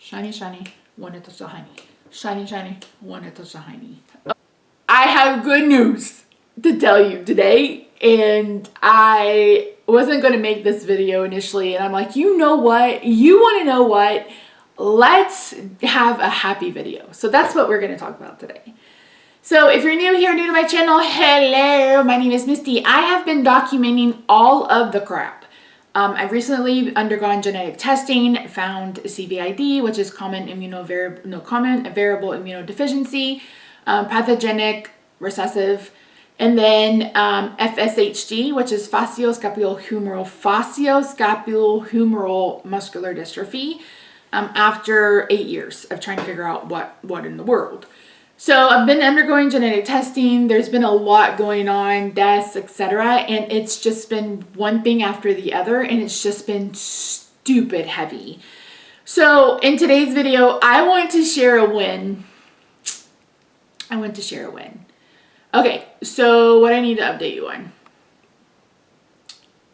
Shiny, shiny, wanna touch the honey. Shiny, shiny, wanna touch the honey. I have good news to tell you today, and I wasn't going to make this video initially, and I'm like, you know what? You want to know what? Let's have a happy video. So that's what we're going to talk about today. So if you're new here, new to my channel, hello, my name is Misty. I have been documenting all of the crap. I've recently undergone genetic testing, found CVID, which is common variable immunodeficiency, pathogenic recessive, and then FSHD, which is facioscapulohumeral muscular dystrophy, after 8 years of trying to figure out what in the world. So I've been undergoing genetic testing. There's been a lot going on, deaths, etc. And it's just been one thing after the other, and it's just been stupid heavy. So in today's video, I want to share a win. Okay, so what I need to update you on.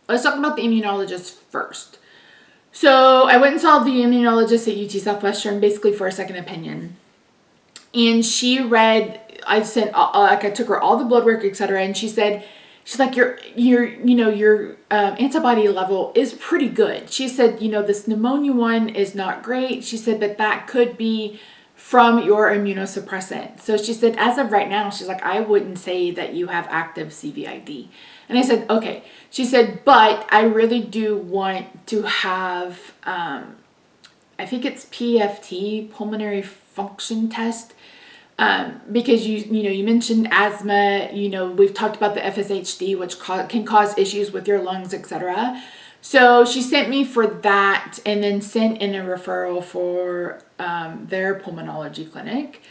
Let's talk about the immunologist first. So I went and saw the immunologist at UT Southwestern basically for a second opinion. And she read, I took her all the blood work, etc. And she's like, your antibody level is pretty good. She said, this pneumonia one is not great. She said, but that could be from your immunosuppressant. So she said, as of right now, she's like, I wouldn't say that you have active CVID. And I said, okay. She said, but I really do want to have, I think it's PFT, pulmonary function test. Because you mentioned asthma, we've talked about the FSHD, which can cause issues with your lungs, etc. So she sent me for that, and then sent in a referral for their pulmonology clinic.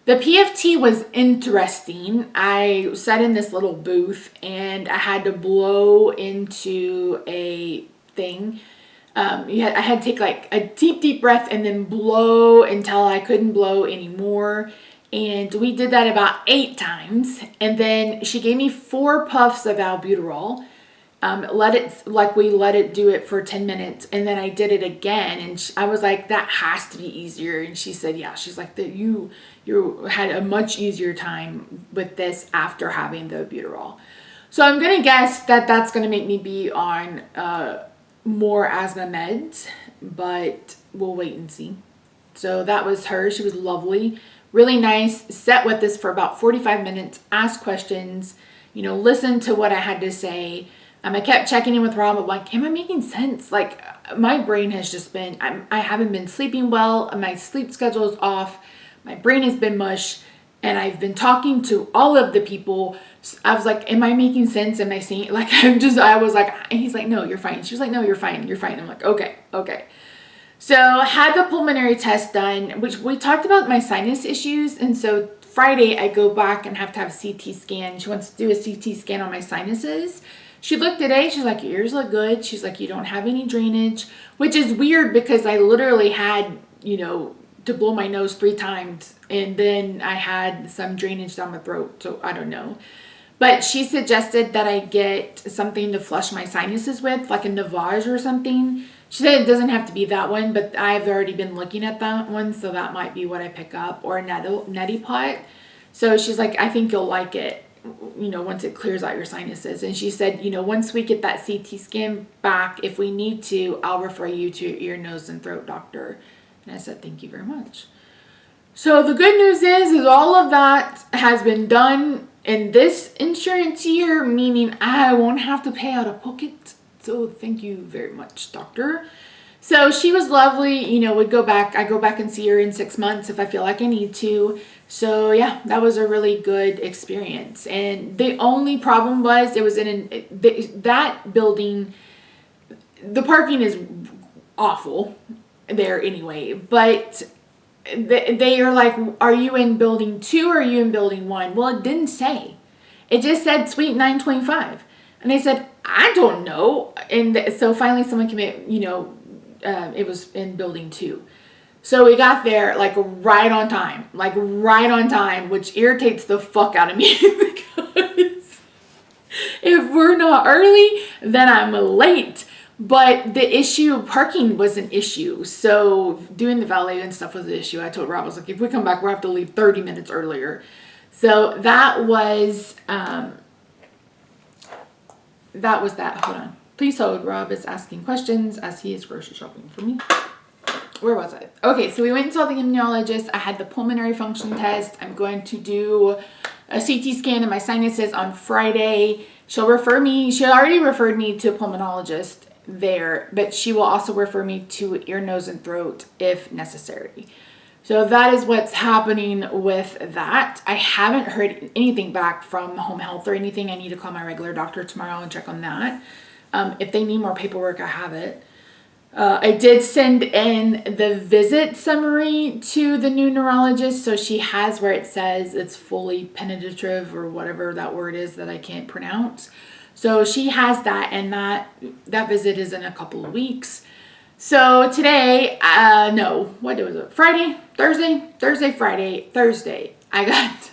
The PFT was interesting. I sat in this little booth, and I had to blow into a thing. I had to take like a deep breath and then blow until I couldn't blow anymore. And we did that about 8 times. And then she gave me 4 puffs of albuterol. We let it do it for 10 minutes. And then I did it again. And I was like, that has to be easier. And she said, yeah. She's like, that you had a much easier time with this after having the albuterol. So I'm going to guess that that's going to make me be on more asthma meds. But we'll wait and see. So that was her. She was lovely. Really nice, sat with us for about 45 minutes, asked questions, listened to what I had to say. I kept checking in with Rob, I'm like, am I making sense? Like, my brain has just been, I haven't been sleeping well. My sleep schedule is off. My brain has been mush. And I've been talking to all of the people. I was like, am I making sense? Am I saying, like, I was like, and he's like, no, you're fine. She was like, no, you're fine. I'm like, okay. So I had the pulmonary test done, which we talked about my sinus issues. And so Friday I go back and have to have a CT scan. She wants to do a CT scan on my sinuses. She looked today. She's like, your ears look good. She's like, you don't have any drainage, which is weird because I literally had, to blow my nose 3 times. And then I had some drainage down my throat. So I don't know. But she suggested that I get something to flush my sinuses with, like a Navage or something. She said it doesn't have to be that one, but I've already been looking at that one, so that might be what I pick up, or a neti pot. So she's like, I think you'll like it, once it clears out your sinuses. And she said, once we get that CT scan back, if we need to, I'll refer you to your ear, nose, and throat doctor. And I said, thank you very much. So the good news is all of that has been done in this insurance year, meaning I won't have to pay out of pocket. So thank you very much, doctor. So she was lovely. I go back and see her in 6 months if I feel like I need to. So yeah, that was a really good experience. And the only problem was it was in that building. The parking is awful there anyway, but they are like, are you in building 2 or are you in building 1? Well, it didn't say. It just said suite 925. And I said, I don't know. And so finally someone came in, it was in building 2. So we got there like right on time, which irritates the fuck out of me because if we're not early, then I'm late. But the issue, parking was an issue. So doing the valet and stuff was an issue. I told Rob, I was like, if we come back, we'll have to leave 30 minutes earlier. So that was that. Hold on. Please hold. Rob is asking questions as he is grocery shopping for me. Where was I? Okay, so we went and saw the immunologist. I had the pulmonary function test. I'm going to do a CT scan of my sinuses on Friday. She'll refer me. She already referred me to a pulmonologist there, but she will also refer me to ear, nose, and throat if necessary. So that is what's happening with that. I haven't heard anything back from home health or anything. I need to call my regular doctor tomorrow and check on that. If they need more paperwork, I have it. I did send in the visit summary to the new neurologist. So she has where it says it's fully penetrative or whatever that word is that I can't pronounce. So she has that, and that visit is in a couple of weeks. So today, what was it? Thursday. I got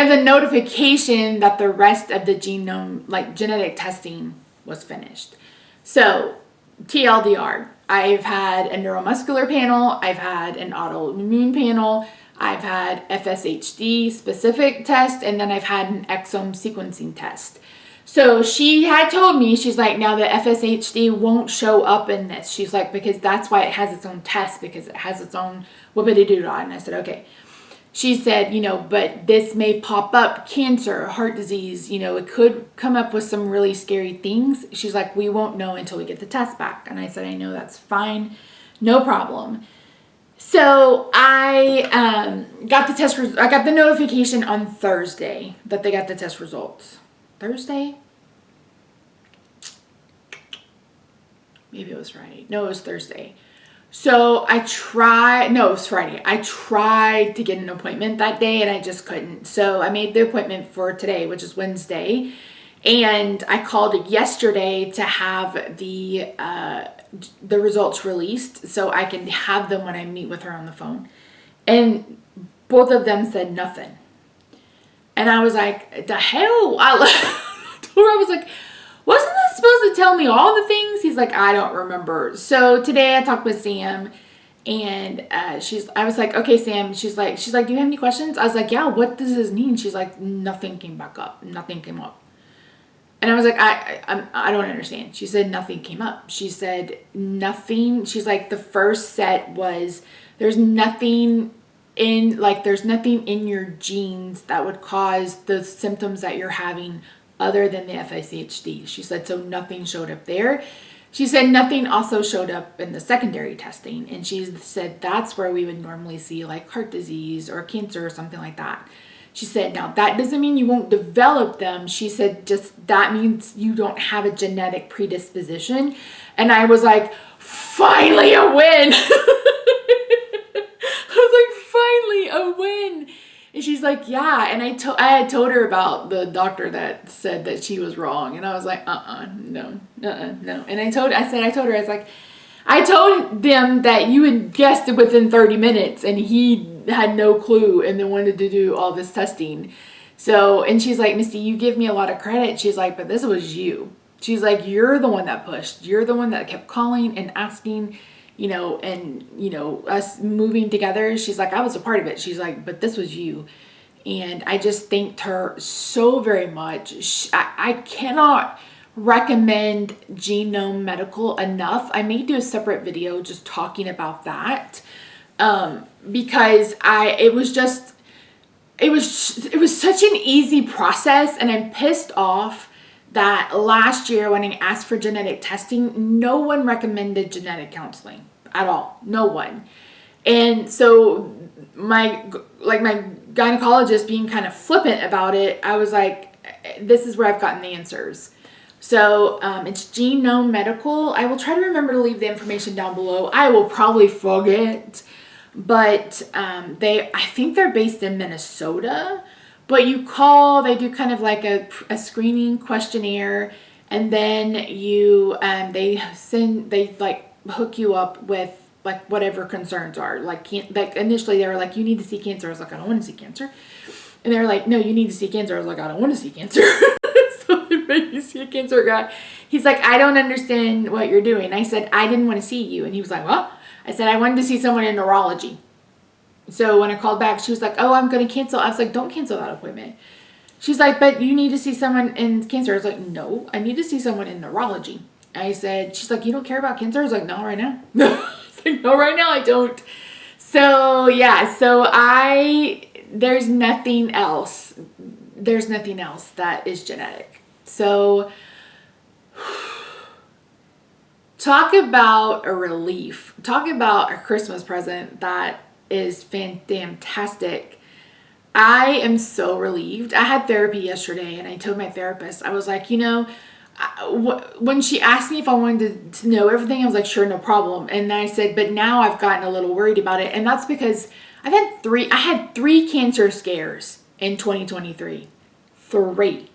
the notification that the rest of the genome, like genetic testing, was finished. So TLDR, I've had a neuromuscular panel, I've had an autoimmune panel, I've had FSHD specific test, and then I've had an exome sequencing test. So she had told me, she's like, now the FSHD won't show up in this. She's like, because that's why it has its own test, because it has its own whoopity-doo-dah. And I said, okay. She said, but this may pop up cancer, heart disease, it could come up with some really scary things. She's like, we won't know until we get the test back. And I said, I know, that's fine. No problem. So I got I got the notification on Thursday that they got the test results. Thursday? Maybe it was Friday. No, it was Thursday. So it was Friday. I tried to get an appointment that day and I just couldn't. So I made the appointment for today, which is Wednesday. And I called yesterday to have the results released so I can have them when I meet with her on the phone. And both of them said nothing. And I was like, the hell? I told her, I was like, wasn't that supposed to tell me all the things? He's like, I don't remember. So today I talked with Sam and I was like, okay, Sam. She's like, do you have any questions? I was like, yeah, what does this mean? She's like, nothing came back up. Nothing came up. And I was like, I don't understand. She said nothing came up. She said nothing. She's like, the first set was, there's nothing in your genes that would cause the symptoms that you're having other than the FSHD. She said, so nothing showed up there. She said nothing also showed up in the secondary testing. And she said that's where we would normally see like heart disease or cancer or something like that. She said, now that doesn't mean you won't develop them. She said, just that means you don't have a genetic predisposition. And I was like, finally a win. Finally a win. And she's like, yeah. And I had told her about the doctor that said that she was wrong. And I was like, no. And I told her, I was like, I told them that you had guessed it within 30 minutes and he had no clue and then wanted to do all this testing. So, and she's like, Misty, you give me a lot of credit. She's like, but this was you. She's like, you're the one that pushed. You're the one that kept calling and asking, us moving together. She's like, I was a part of it. She's like, but this was you. And I just thanked her so very much. I cannot recommend Genome Medical enough. I may do a separate video just talking about that. Because it was such an easy process, and I'm pissed off that last year when I asked for genetic testing, no one recommended genetic counseling at all. No one. And so my gynecologist being kind of flippant about it, I was like, this is where I've gotten the answers. So it's Genome Medical. I will try to remember to leave the information down below. I will probably forget. But I think they're based in Minnesota. But you call, they do kind of like a screening questionnaire, and then they hook you up with like whatever concerns are. Like initially they were like, you need to see cancer. I was like, I don't want to see cancer. And they were like, no, you need to see cancer. I was like, I don't want to see cancer. So make me see a cancer guy. He's like, I don't understand what you're doing. I said, I didn't want to see you. And he was like, well, I said, I wanted to see someone in neurology. So when I called back, she was like, oh, I'm going to cancel. I was like, don't cancel that appointment. She's like, but you need to see someone in cancer. I was like, no, I need to see someone in neurology. I said, she's like, you don't care about cancer? I was like, no, right now. I was like, no, right now I don't. So yeah, there's nothing else. There's nothing else that is genetic. So talk about a relief. Talk about a Christmas present that is fantastic. I am so relieved. I had therapy yesterday and I told my therapist, I was like, when she asked me if I wanted to know everything, I was like, sure, no problem. And I said, but now I've gotten a little worried about it. And that's because I had three cancer scares in 2023. 3.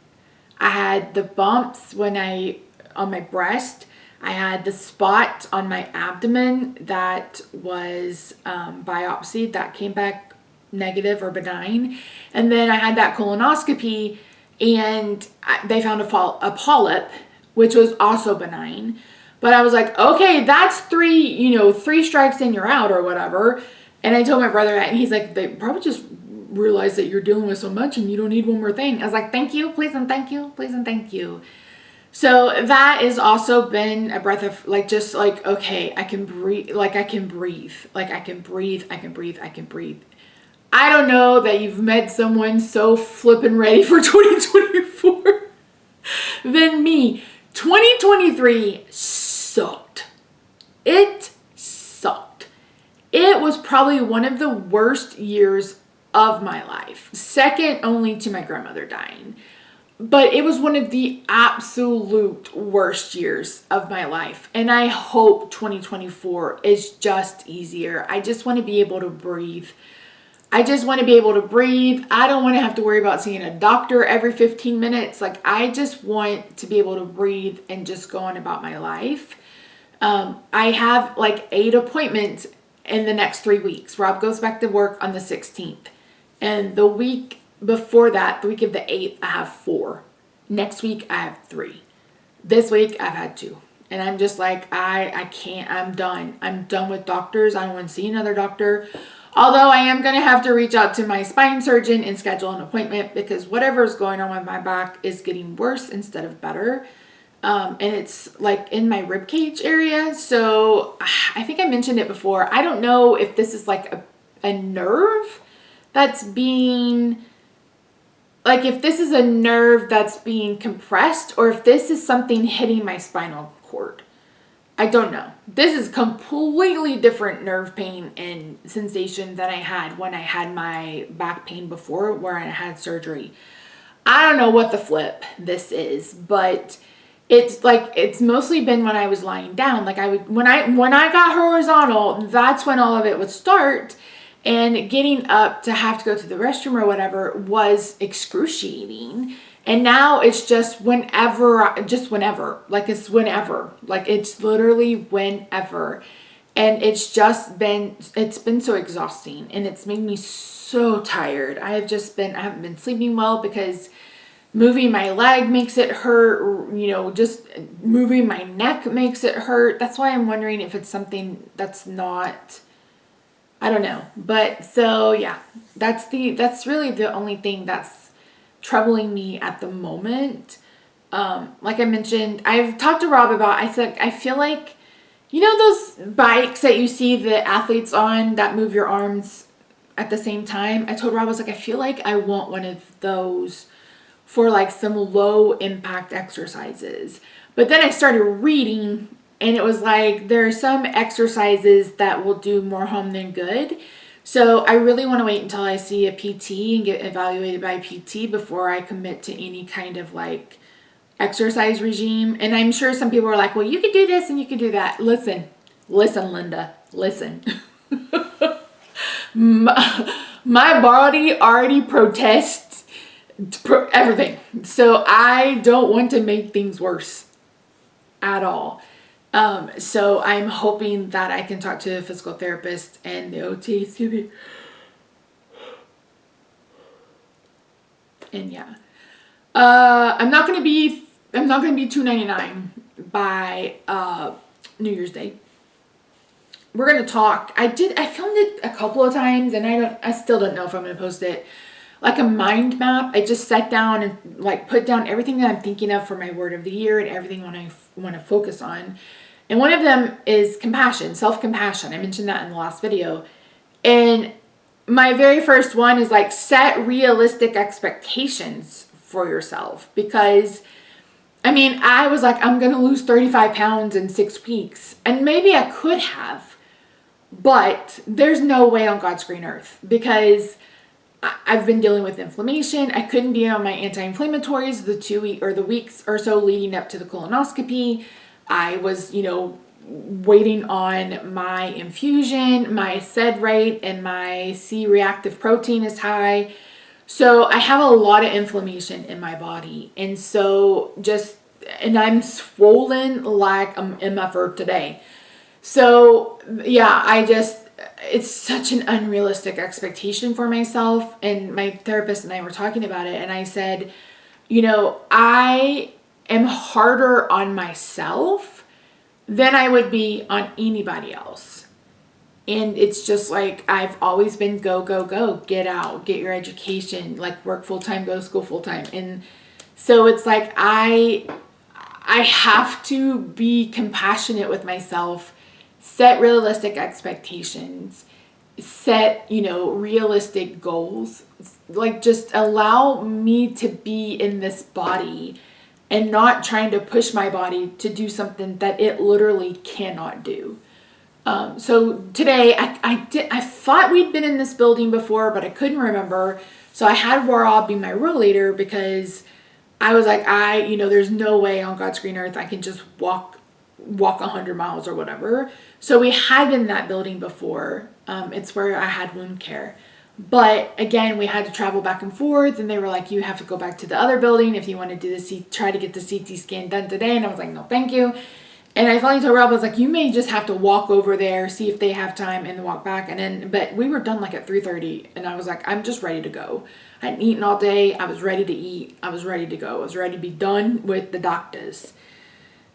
I had the bumps on my breast. I had the spot on my abdomen that was biopsied that came back negative or benign. And then I had that colonoscopy and they found a polyp, which was also benign. But I was like, okay, that's 3 strikes and you're out or whatever. And I told my brother that, and he's like, they probably just realized that you're dealing with so much and you don't need one more thing. I was like, thank you, please and thank you, please and thank you. So that has also been a breath of okay, I can breathe, I can breathe. I don't know that you've met someone so flippin' ready for 2024 than me. 2023 sucked. It sucked. It was probably one of the worst years of my life, second only to my grandmother dying. But it was one of the absolute worst years of my life. And I hope 2024 is just easier. I just want to be able to breathe. I don't want to have to worry about seeing a doctor every 15 minutes. I just want to be able to breathe and just go on about my life. I have 8 appointments in the next 3 weeks. Rob goes back to work on the 16th. And the week before that, the week of the 8th, I have 4. Next week, I have 3. This week, I've had 2. And I'm just like, I can't, I'm done. I'm done with doctors. I don't want to see another doctor. Although I am going to have to reach out to my spine surgeon and schedule an appointment because whatever is going on with my back is getting worse instead of better. And it's in my rib cage area. So I think I mentioned it before. I don't know if this is a nerve that's being, if this is a nerve that's being compressed or if this is something hitting my spinal cord. I don't know. This is completely different nerve pain and sensation than I had when I had my back pain before where I had surgery. I don't know what the flip this is, but it's mostly been when I was lying down. When I got horizontal, that's when all of it would start. And getting up to have to go to the restroom or whatever was excruciating. And now it's just whenever. It's whenever. It's literally whenever. And it's been so exhausting. And it's made me so tired. I haven't been sleeping well because moving my leg makes it hurt. Just moving my neck makes it hurt. That's why I'm wondering if it's something that's not, I don't know. But so yeah, that's really the only thing that's troubling me at the moment. Like I mentioned, I've talked to Rob about, I said, I feel like, those bikes that you see the athletes on that move your arms at the same time. I told Rob, I was like, I feel like I want one of those for some low impact exercises. But then I started reading and it was there are some exercises that will do more harm than good. So I really want to wait until I see a PT and get evaluated by a PT before I commit to any kind of exercise regime. And I'm sure some people are like, well, you could do this and you could do that. Listen, Linda, listen. My body already protests everything. So I don't want to make things worse at all. So I'm hoping that I can talk to a physical therapist and the OT, and yeah, I'm not going to be I'm not going to be $2.99 by New Year's Day. We're going to talk. I filmed it a couple of times, and I still don't know if I'm going to post it. Like a mind map. I just sat down and like put down everything that I'm thinking of for my word of the year and everything I want to focus on. And one of them is compassion, self-compassion. I mentioned that in the last video. And my very first one is like set realistic expectations for yourself, because I mean, I was like, I'm going to lose 35 pounds in 6 weeks. And maybe I could have, but there's no way on God's green earth, because I've been dealing with inflammation. I couldn't be on my anti-inflammatories the weeks or so leading up to the colonoscopy. I was, waiting on my infusion. My SED rate and my C-reactive protein is high. So I have a lot of inflammation in my body. And so and I'm swollen like I'm MFer today. So yeah, it's such an unrealistic expectation for myself. And my therapist and I were talking about it. And I said, I am harder on myself than I would be on anybody else. And it's just like, I've always been go, go, go, get out, get your education, like work full-time, go to school full-time. And so it's like, I have to be compassionate with myself, set realistic expectations, set, realistic goals, like just allow me to be in this body and not trying to push my body to do something that it literally cannot do. So today I thought we'd been in this building before, but I couldn't remember. So I had Rob be my rollator, because I was like, there's no way on God's green earth I can just walk 100 miles or whatever. So we had been in that building before. It's where I had wound care. But again, we had to travel back and forth, and they were like, you have to go back to the other building if you want to try to get the CT scan done today. And I was like, no, thank you. And I finally told Rob, I was like, you may just have to walk over there, see if they have time, and then walk back. But we were done like at 3:30, and I was like, I'm just ready to go. I hadn't eaten all day. I was ready to eat. I was ready to go. I was ready to be done with the doctors.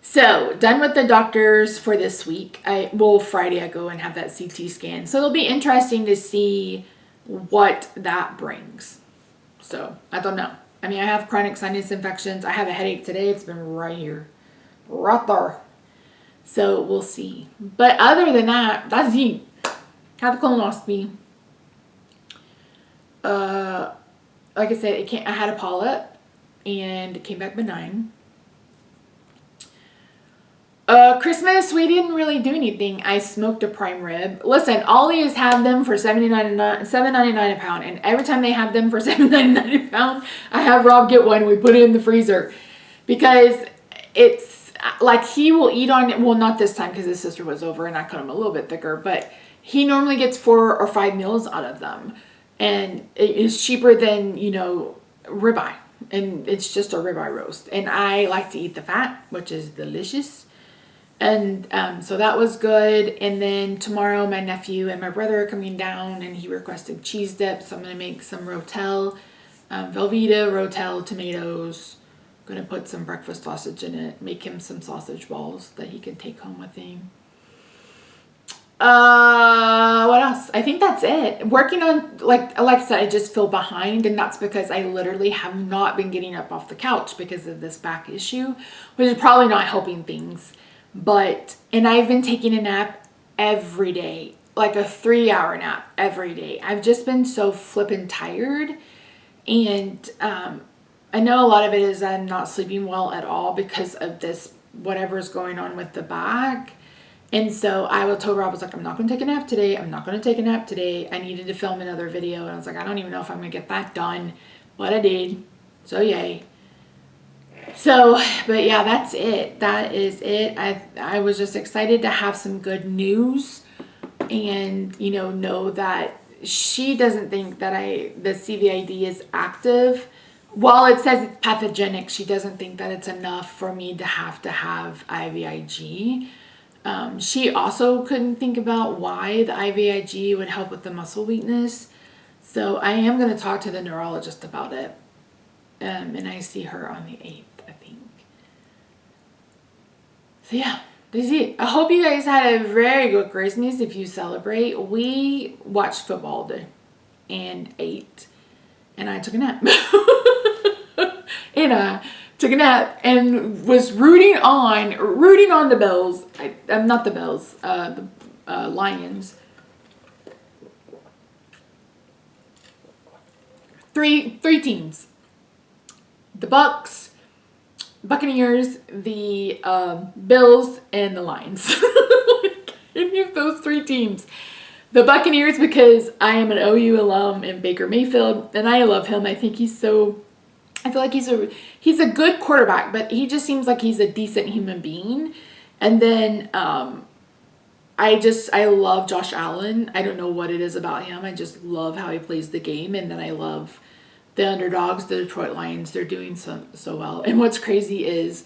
So, done with the doctors for this week. Friday I go and have that CT scan. So it'll be interesting to see what that brings. So, I don't know. I mean, I have chronic sinus infections. I have a headache today. It's been right here. Right there. So, we'll see. But other than that, that's it. Have a colonoscopy. Like I said, I had a polyp, and it came back benign. Christmas, we didn't really do anything. I smoked a prime rib. Listen, Ollie's have them for $7.99 a pound, and every time they have them for $7.99 a pound, I have Rob get one. We put it in the freezer, because it's like he will eat on it. Well, not this time, because his sister was over and I cut him a little bit thicker, but he normally gets 4 or 5 meals out of them, and it is cheaper than ribeye, and it's just a ribeye roast, and I like to eat the fat, which is delicious. And so that was good. And then tomorrow my nephew and my brother are coming down, and he requested cheese dip. So I'm going to make some Rotel, Velveeta, Rotel, tomatoes. I'm going to put some breakfast sausage in it. Make him some sausage balls that he can take home with him. What else? I think that's it. Working on, like I said, I just feel behind, and that's because I literally have not been getting up off the couch because of this back issue, which is probably not helping things. And I've been taking a nap every day, like a 3-hour nap every day. I've just been so flippin' tired. And I know a lot of it is I'm not sleeping well at all because of this, whatever's going on with the back. And so I told Rob, I was like, I'm not going to take a nap today. I'm not going to take a nap today. I needed to film another video. And I was like, I don't even know if I'm going to get that done. But I did. So yay. So, but yeah, that's it. That is it. I was just excited to have some good news, and know that she doesn't think that the CVID is active. While it says it's pathogenic, she doesn't think that it's enough for me to have IVIG. She also couldn't think about why the IVIG would help with the muscle weakness. So I am going to talk to the neurologist about it. And I see her on the 8th, I think. So yeah, this is it. I hope you guys had a very good Christmas if you celebrate. We watched football day and ate, and I took a nap. And I took a nap and was rooting on the Bills. I'm not the Bills, the Lions. Three teams: the Bucks, Buccaneers, the Bills, and the Lions. Any of those three teams. The Buccaneers, because I am an OU alum in Baker Mayfield, and I love him. I think he's so. I feel like he's a good quarterback, but he just seems like he's a decent human being. And then I love Josh Allen. I don't know what it is about him. I just love how he plays the game, and then I love the underdogs, the Detroit Lions. They're doing so well. And what's crazy is,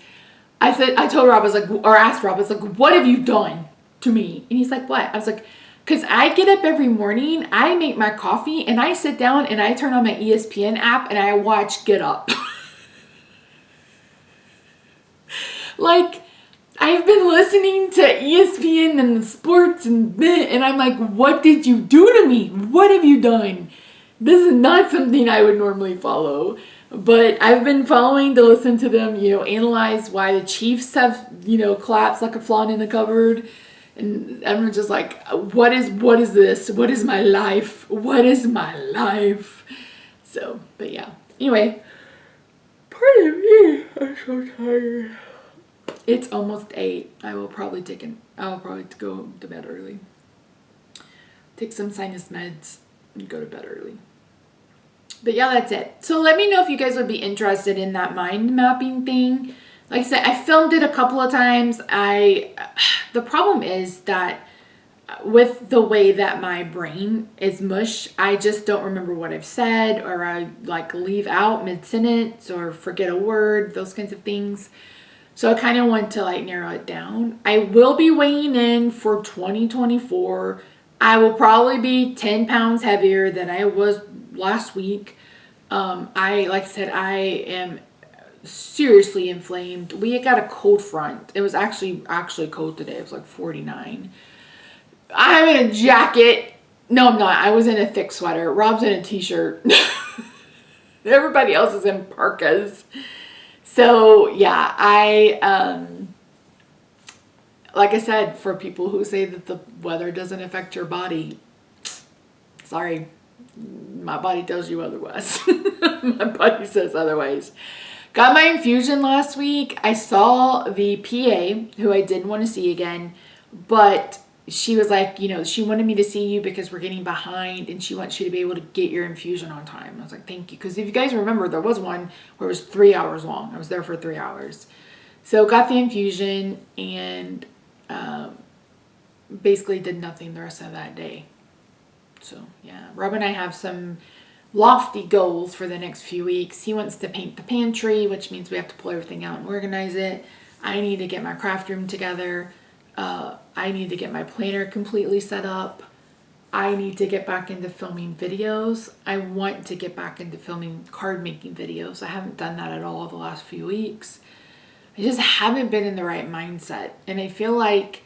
I told Rob, I was like, or asked Rob, I was like, what have you done to me? And he's like, what? I was like, because I get up every morning, I make my coffee, and I sit down and I turn on my ESPN app and I watch Get Up. Like, I've been listening to ESPN and the sports and I'm like, what did you do to me? What have you done? This is not something I would normally follow. But I've been following to listen to them, analyze why the Chiefs have, collapsed like a flawn in the cupboard. And I'm just like, what is this? What is my life? What is my life? So, but yeah. Anyway, pardon me. I'm so tired. It's almost 8. I'll probably go to bed early. Take some sinus meds and go to bed early. But yeah, that's it. So let me know if you guys would be interested in that mind mapping thing. Like I said, I filmed it a couple of times. The problem is that with the way that my brain is mush, I just don't remember what I've said, or I leave out mid-sentence or forget a word, those kinds of things. So I kind of want to narrow it down. I will be weighing in for 2024. I will probably be 10 pounds heavier than I was last week. Like I said, I am seriously inflamed. We got a cold front. It was actually cold today. It was like 49. I'm in a jacket. No, I'm not. I was in a thick sweater. Rob's in a t-shirt. Everybody else is in parkas. So yeah, like I said, for people who say that the weather doesn't affect your body, sorry, my body tells you otherwise. My body says otherwise. Got my infusion last week. I saw the PA, who I didn't want to see again, but she was like, she wanted me to see you because we're getting behind and she wants you to be able to get your infusion on time. I was like, thank you. Because if you guys remember, there was one where it was 3 hours long. I was there for 3 hours. So got the infusion and basically did nothing the rest of that day. So yeah, Rob and I have some lofty goals for the next few weeks. He wants to paint the pantry, which means we have to pull everything out and organize it. I need to get my craft room together. I need to get my planner completely set up. I need to get back into filming videos. I want to get back into filming card making videos. I haven't done that at all the last few weeks. I just haven't been in the right mindset. And I feel like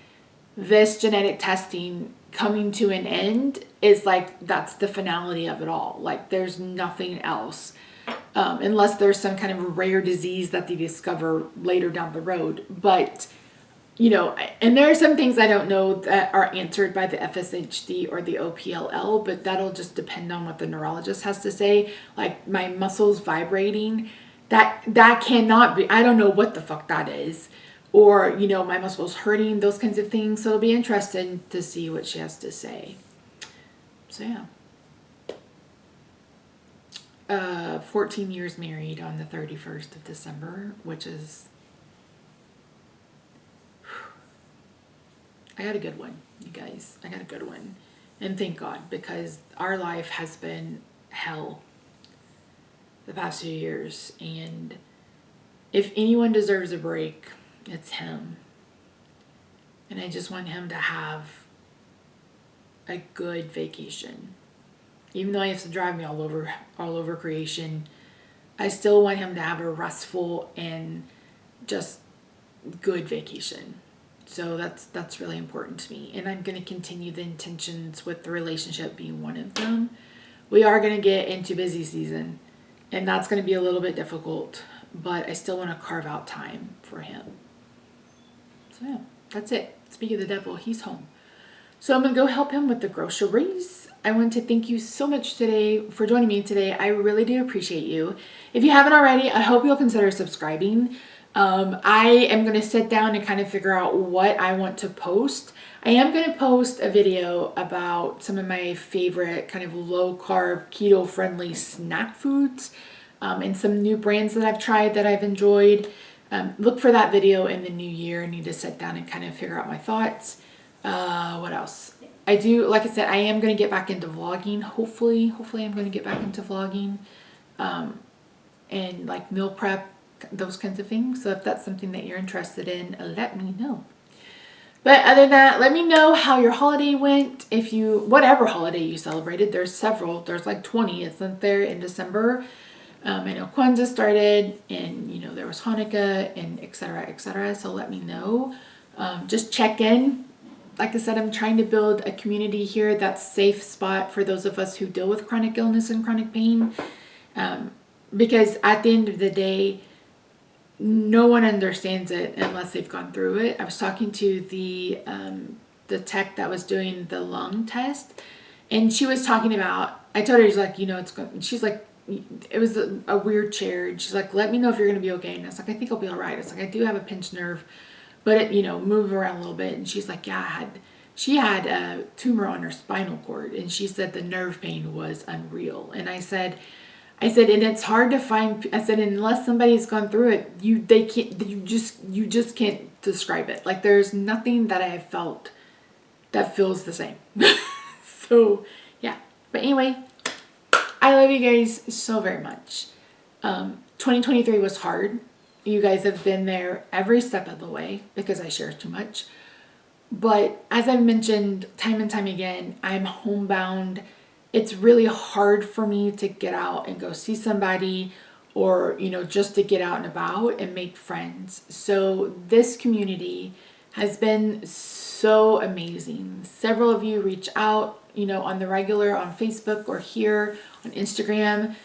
this genetic testing coming to an end is that's the finality of it all. There's nothing else. Unless there's some kind of rare disease that they discover later down the road. But and there are some things I don't know that are answered by the FSHD or the OPLL, but that'll just depend on what the neurologist has to say. Like my muscles vibrating, that cannot be, I don't know what the fuck that is. Or, my muscles hurting, those kinds of things. So it'll be interesting to see what she has to say. So yeah. 14 years married on the 31st of December, which is, I got a good one, you guys. I got a good one. And thank God, because our life has been hell the past few years. And if anyone deserves a break, it's him. And I just want him to have a good vacation. Even though he has to drive me all over creation, I still want him to have a restful and just good vacation. So that's really important to me. And I'm going to continue the intentions with the relationship being one of them. We are going to get into busy season, and that's going to be a little bit difficult, but I still want to carve out time for him. So yeah, that's it. Speaking of the devil, he's home. So I'm going to go help him with the groceries. I want to thank you so much today for joining me today. I really do appreciate you. If you haven't already, I hope you'll consider subscribing. I am going to sit down and kind of figure out what I want to post. I am going to post a video about some of my favorite kind of low carb, keto friendly snack foods, and some new brands that I've tried that I've enjoyed. Look for that video in the new year. I need to sit down and kind of figure out my thoughts. What else? I do, like I said, I am going to get back into vlogging. Hopefully I'm going to get back into vlogging, and like meal prep, those kinds of things. So if that's something that you're interested in, let me know. But other than that, let me know how your holiday went. If you, whatever holiday you celebrated, there's several, there's like 20, isn't there, in December? I know Kwanzaa started, and you know, there was Hanukkah and et cetera, so let me know. Just check in. Like I said, I'm trying to build a community here that's a safe spot for those of us who deal with chronic illness and chronic pain. Because at the end of the day, no one understands it unless they've gone through it. I was talking to the tech that was doing the lung test, and she was talking about, I told her, she's like, you know, she's like, it was a weird chair, and she's like, let me know if you're going to be okay. And I was like, I think I'll be all right. It's like, I do have a pinched nerve, but it, you know, move around a little bit. And she's like, yeah, she had a tumor on her spinal cord, and she said the nerve pain was unreal. And I said, and it's hard to find, I said, unless somebody's gone through it, you just can't describe it. Like, there's nothing that I have felt that feels the same. So yeah, but anyway, I love you guys so very much. 2023 was hard. You guys have been there every step of the way because I share too much. But as I've mentioned time and time again, I'm homebound. It's really hard for me to get out and go see somebody, or, you know, just to get out and about and make friends. So this community has been so amazing. Several of you reach out, you know, on the regular on Facebook or here on Instagram,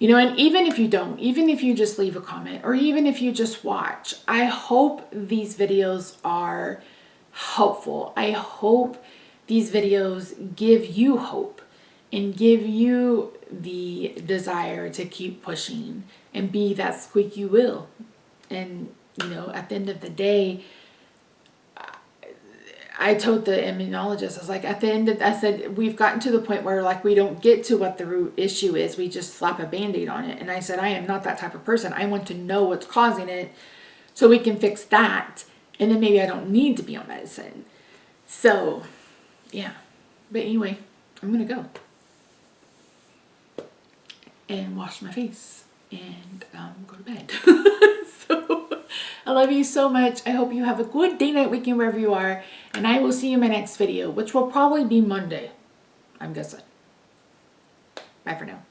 you know, and even if you don't, even if you just leave a comment, or even if you just watch, I hope these videos are helpful. I hope these videos give you hope and give you the desire to keep pushing and be that squeaky wheel. And, you know, at the end of the day, I told the immunologist, I was like, at the end of, I said, we've gotten to the point where like we don't get to what the root issue is. We just slap a Band-Aid on it. And I said, I am not that type of person. I want to know what's causing it so we can fix that. And then maybe I don't need to be on medicine. So, yeah. But anyway, I'm going to go and wash my face and go to bed. So I love you so much. I hope you have a good day, night, weekend, wherever you are. And I will see you in my next video, which will probably be Monday, I'm guessing. Bye for now.